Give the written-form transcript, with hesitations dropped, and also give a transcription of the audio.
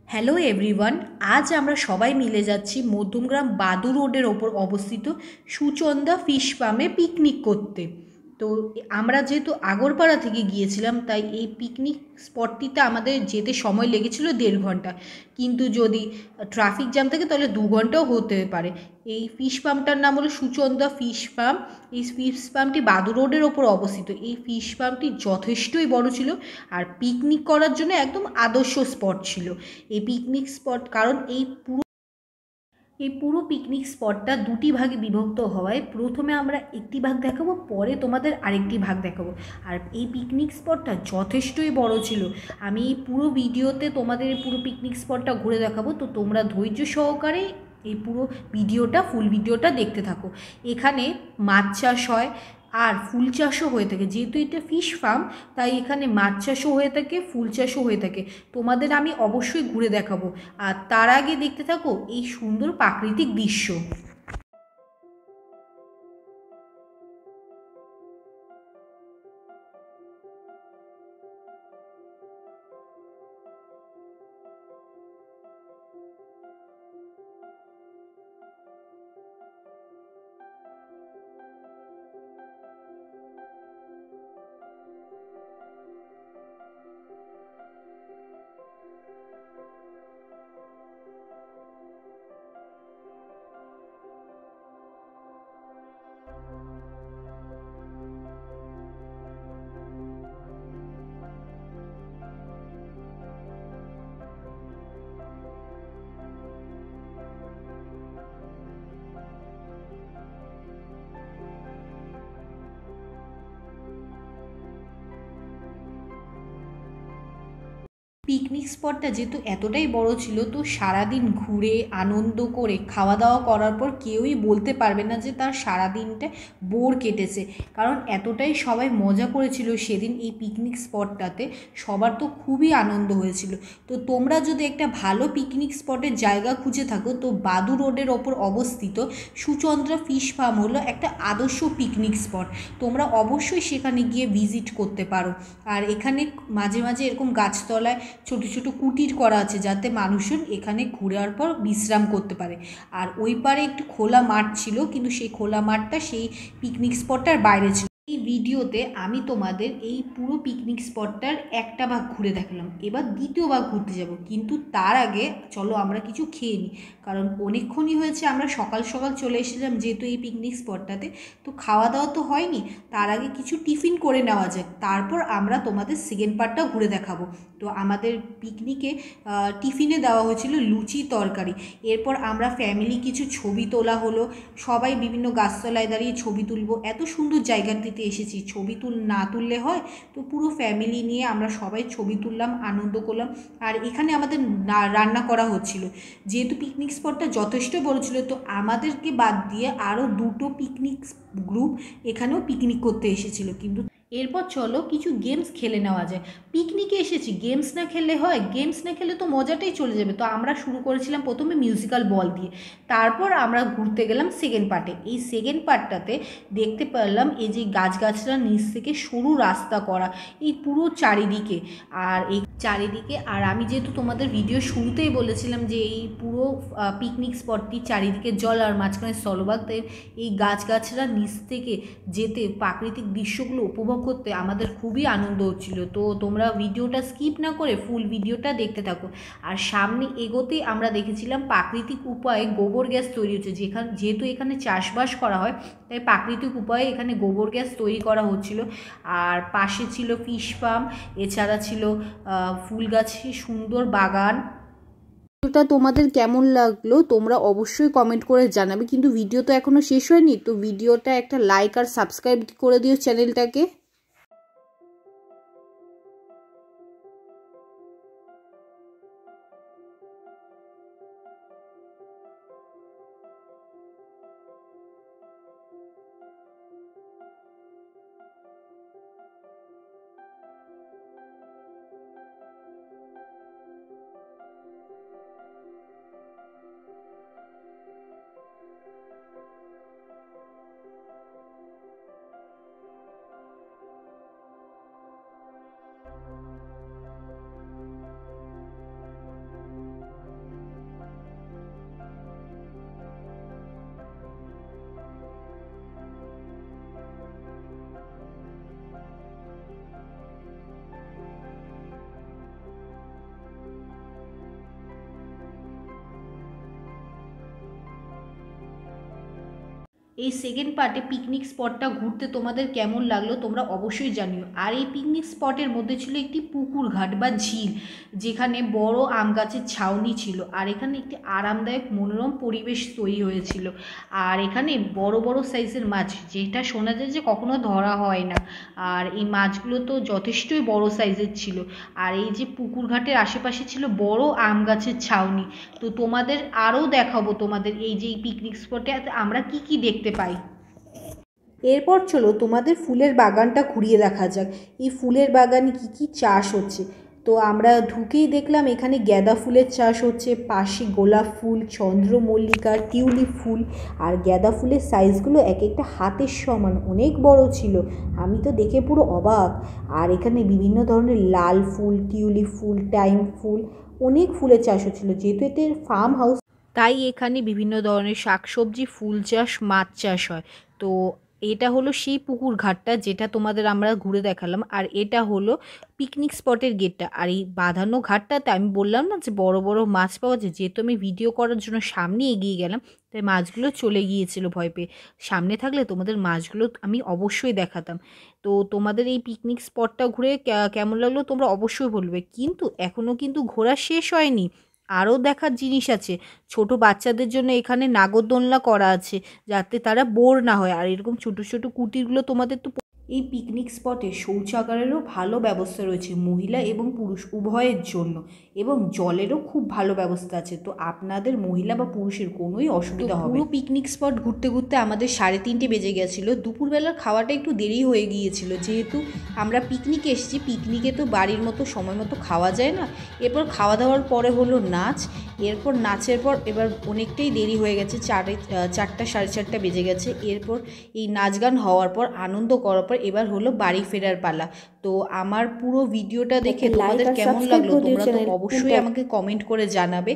Hello everyone, আজ আমরা সবাই মিলে যাচ্ছি মধ্যমগ্রাম বাদু রোডের ওপর অবস্থিত সুচন্দা ফিশ ফার্মে পিকনিক করতে। তো আমরা যেহেতু আগরপাড়া থেকে গিয়েছিলাম, তাই এই পিকনিক স্পটটিতে আমাদের যেতে সময় লেগেছিল 1.5 ঘন্টা, কিন্তু যদি ট্রাফিক জ্যাম থাকে তাহলে 2 ঘন্টাও হতে পারে। এই ফিশ ফার্মটার নাম হলো সুচন্দা ফিশ ফার্ম। এই ফিশ ফার্মটি বাদু রোডের ওপর অবস্থিত। এই ফিশ ফার্মটি যথেষ্টই বড় ছিল আর পিকনিক করার জন্য একদম আদর্শ স্পট ছিল এই পিকনিক স্পট। কারণ এই পুরো পিকনিক স্পটটা দুটি ভাগে বিভক্ত হওয়ায় প্রথমে আমরা একটি ভাগ দেখাবো, পরে তোমাদের আরেকটি ভাগ দেখাবো। আর এই পিকনিক স্পটটা যথেষ্টই বড় ছিল। আমি এই পুরো ভিডিওতে তোমাদের এই পুরো পিকনিক স্পটটা ঘুরে দেখাবো, তো তোমরা ধৈর্য সহকারে এই পুরো ফুল ভিডিওটা দেখতে থাকো। এখানে মাছ চাষ হয় আর ফুল চাষও হয়ে থাকে। যেহেতু এটা ফিশ ফার্ম, তাই এখানে মাছ চাষও হয়ে থাকে, ফুল চাষও হয়ে থাকে। তোমাদের আমি অবশ্যই ঘুরে দেখাবো। আর তার আগে দেখতে থাকো এই সুন্দর প্রাকৃতিক দৃশ্য। পিকনিক স্পটটা যেহেতু এতটাই বড় ছিল, তো সারাদিন ঘুরে আনন্দ করে খাওয়া দাওয়া করার পর কেউই বলতে পারবে না যে তার সারাদিনটা বোর কেটেছে। কারণ এতটাই সবাই মজা করেছিল সেদিন এই পিকনিক স্পটটাতে, সবার তো খুবই আনন্দ হয়েছিল। তো তোমরা যদি একটা ভালো পিকনিক স্পটের জায়গা খুঁজে থাকো, তো বাদু রোডের ওপর অবস্থিত সুচন্দ্রা ফিশ ফার্ম হলো একটা আদর্শ পিকনিক স্পট। তোমরা অবশ্যই সেখানে গিয়ে ভিজিট করতে পারো। আর এখানে মাঝে মাঝে এরকম গাছতলায় ছোট ছোট কুটির করা আছে, যাতে মানুষজন এখানে ঘুরার পর বিশ্রাম করতে পারে। আর ওই পারে একটু খোলা মাঠ ছিল, কিন্তু সেই খোলা মাঠটা সেই পিকনিক স্পটটার বাইরে ছিল। এই ভিডিওতে আমি তোমাদের এই পুরো পিকনিক স্পটটার একটা ভাগ ঘুরে দেখালাম, এবার দ্বিতীয় ভাগ ঘুরতে যাব। কিন্তু তার আগে চলো আমরা কিছু খেয়ে নিই, কারণ অনেকক্ষণই হয়েছে আমরা সকাল সকাল চলে এসেছিলাম যেহেতু এই পিকনিক স্পটটাতে, তো খাওয়া দাওয়া তো হয়নি। তার আগে কিছু টিফিন করে নেওয়া যাক, তারপর আমরা তোমাদের সেকেন্ড পার্টটা ঘুরে দেখাবো। তো আমাদের পিকনিকে টিফিনে দেওয়া হয়েছিল লুচি তরকারি। এরপর আমরা ফ্যামিলি কিছু ছবি তোলা হলো, সবাই বিভিন্ন গাছতলায় দাঁড়িয়ে ছবি তুলবো। এত সুন্দর জায়গাটিতে এসেছি, ছবি না তুললে হয়? তো পুরো ফ্যামিলি নিয়ে আমরা সবাই ছবি তুললাম, আনন্দ করলাম। আর এখানে আমাদের রান্না করা হচ্ছিল। যেহেতু পিকনিক স্পটটা যথেষ্ট বড় ছিল, তো আমাদেরকে বাদ দিয়ে আরও দুটো পিকনিক গ্রুপ এখানেও পিকনিক করতে এসেছিল। কিন্তু এরপর চলো কিছু গেমস খেলে নেওয়া যায়। পিকনিকে এসেছি, গেমস না খেললে হয়? গেমস না খেলে তো মজাটাই চলে যাবে। তো আমরা শুরু করেছিলাম প্রথমে মিউজিক্যাল বল দিয়ে, তারপর আমরা ঘুরতে গেলাম সেকেন্ড পার্টে। এই সেকেন্ড পার্টটাতে দেখতে পেলাম এই যে গাছগাছড়ার নিচ থেকে সরু রাস্তা করা এই পুরো চারিদিকে। আর এই চারিদিকে, আর আমি যেহেতু তোমাদের ভিডিও শুরুতেই বলেছিলাম যে এই পুরো পিকনিক স্পটটি চারিদিকে জল আর মাঝখানে স্থলভাগ, তাই এই গাছগাছড়ার নিচ থেকে যেতে প্রাকৃতিক দৃশ্যগুলো উপভোগ করতে আমাদের খুবই আনন্দ হচ্ছিল। তো তোমরা ভিডিওটা স্কিপ না করে ফুল ভিডিওটা দেখতে থাকো। আর সামনে এগোতেই আমরা দেখেছিলাম প্রাকৃতিক উপায়ে গোবর গ্যাস তৈরি হচ্ছে। যেহেতু এখানে চাষবাস করা হয়, তাই প্রাকৃতিক উপায়ে এখানে গোবর গ্যাস তৈরি করা হচ্ছিল। আর পাশে ছিল ফিশ ফার্ম, এছাড়া ছিল ফুল গাছে সুন্দর বাগান। ভিডিওটা তোমাদের কেমন লাগলো তোমরা অবশ্যই কমেন্ট করে জানাবে। কিন্তু ভিডিও তো এখনো শেষ হয়নি, তো ভিডিওটা একটা লাইক আর সাবস্ক্রাইব করে দিও চ্যানেলটাকে। এই সেকেন্ড পার্টে পিকনিক স্পটটা ঘুরতে তোমাদের কেমন লাগলো তোমরা অবশ্যই জানিও। আর এই পিকনিক স্পটের মধ্যে ছিল একটি পুকুর ঘাট বা ঝিল, যেখানে বড় আম গাছের ছাউনি ছিল, আর এখানে একটি আরামদায়ক মনোরম পরিবেশ তৈরি হয়েছিল। আর এখানে বড় বড় সাইজের মাছ, যেটা শোনা যায় যে কখনো ধরা হয় না, আর এই মাছগুলো তো যথেষ্টই বড় সাইজের ছিল। আর এই যে পুকুর ঘাটের আশেপাশে ছিল বড় আম গাছের ছাউনি। তো তোমাদের আরও দেখাবো তোমাদের এই যে পিকনিক স্পটে আমরা কি কি দেখতে পাই। এরপর চলো তোমাদের ফুলের বাগানটা ঘুরিয়ে দেখা যাক, এই ফুলের বাগানে কি কি চাষ হচ্ছে। তো আমরা ঢুকেই দেখলাম এখানে গাঁদা ফুলের চাষ হচ্ছে, পাশে গোলাপ ফুল, চন্দ্রমল্লিকা, টিউলিপ ফুল। আর গাঁদা ফুলের সাইজগুলো এক একটা হাতের সমান, অনেক বড় ছিল, আমি তো দেখে পুরো অবাক। আর এখানে বিভিন্ন ধরনের লাল ফুল, টিউলিপ ফুল, টাইম ফুল, অনেক ফুলের চাষ হচ্ছিল। যেহেতু এতে ফার্ম হাউস, তাই এখানে বিভিন্ন ধরনের শাকসবজি, ফুল চাষ, মাছ চাষ হয়। তো এটা হলো সেই পুকুর ঘাটটা যেটা তোমাদের আমরা ঘুরে দেখালাম, আর এটা হলো পিকনিক স্পটের গেটটা। আর এই বাঁধানো ঘাটটাতে আমি বললাম না যে বড় বড় মাছ পাওয়া যায়, যেহেতু আমি ভিডিও করার জন্য সামনে এগিয়ে গেলাম, তাই মাছগুলো চলে গিয়েছিল ভয় পেয়ে। সামনে থাকলে তোমাদের মাছগুলো আমি অবশ্যই দেখাতাম। তো তোমাদের এই পিকনিক স্পটটা ঘুরে কেমন লাগলো তোমরা অবশ্যই বলবে। কিন্তু এখনও কিন্তু ঘোরা শেষ হয়নি, আরও দেখার জিনিস আছে। ছোট বাচ্চাদের জন্য এখানে নাগরদোলনা করা আছে, যাতে তারা বোর না হয়। আর এরকম ছোট ছোট কুটিরগুলো তোমাদের তো এই পিকনিক স্পটে শৌচাগারেরও ভালো ব্যবস্থা রয়েছে মহিলা এবং পুরুষ উভয়ের জন্য, এবং জলেরও খুব ভালো ব্যবস্থা আছে। তো আপনাদের মহিলা বা পুরুষের কোনোই অসুবিধা হবে না। পুরো পিকনিক স্পট ঘুরতে ঘুরতে আমাদের 3:30 বেজে গেছিলো। দুপুরবেলার খাওয়াটা একটু দেরি হয়ে গিয়েছিল, যেহেতু আমরা পিকনিকে এসেছি, পিকনিকে তো বাড়ির মতো সময় মতো খাওয়া যায় না। এরপর খাওয়া দাওয়ার পরে হলো নাচ। এরপর নাচের পর এবার অনেকটাই দেরি হয়ে গেছে, 4টা 4:30 বেজে গেছে। এরপর এই নাচ গান হওয়ার পর, আনন্দ করার পর এবার হলো বাড়ি ফেরার পালা। তো আমার পুরো ভিডিওটা দেখে তোমাদের কেমন লাগলো তোমরা তো অবশ্যই আমাকে কমেন্ট করে জানাবে।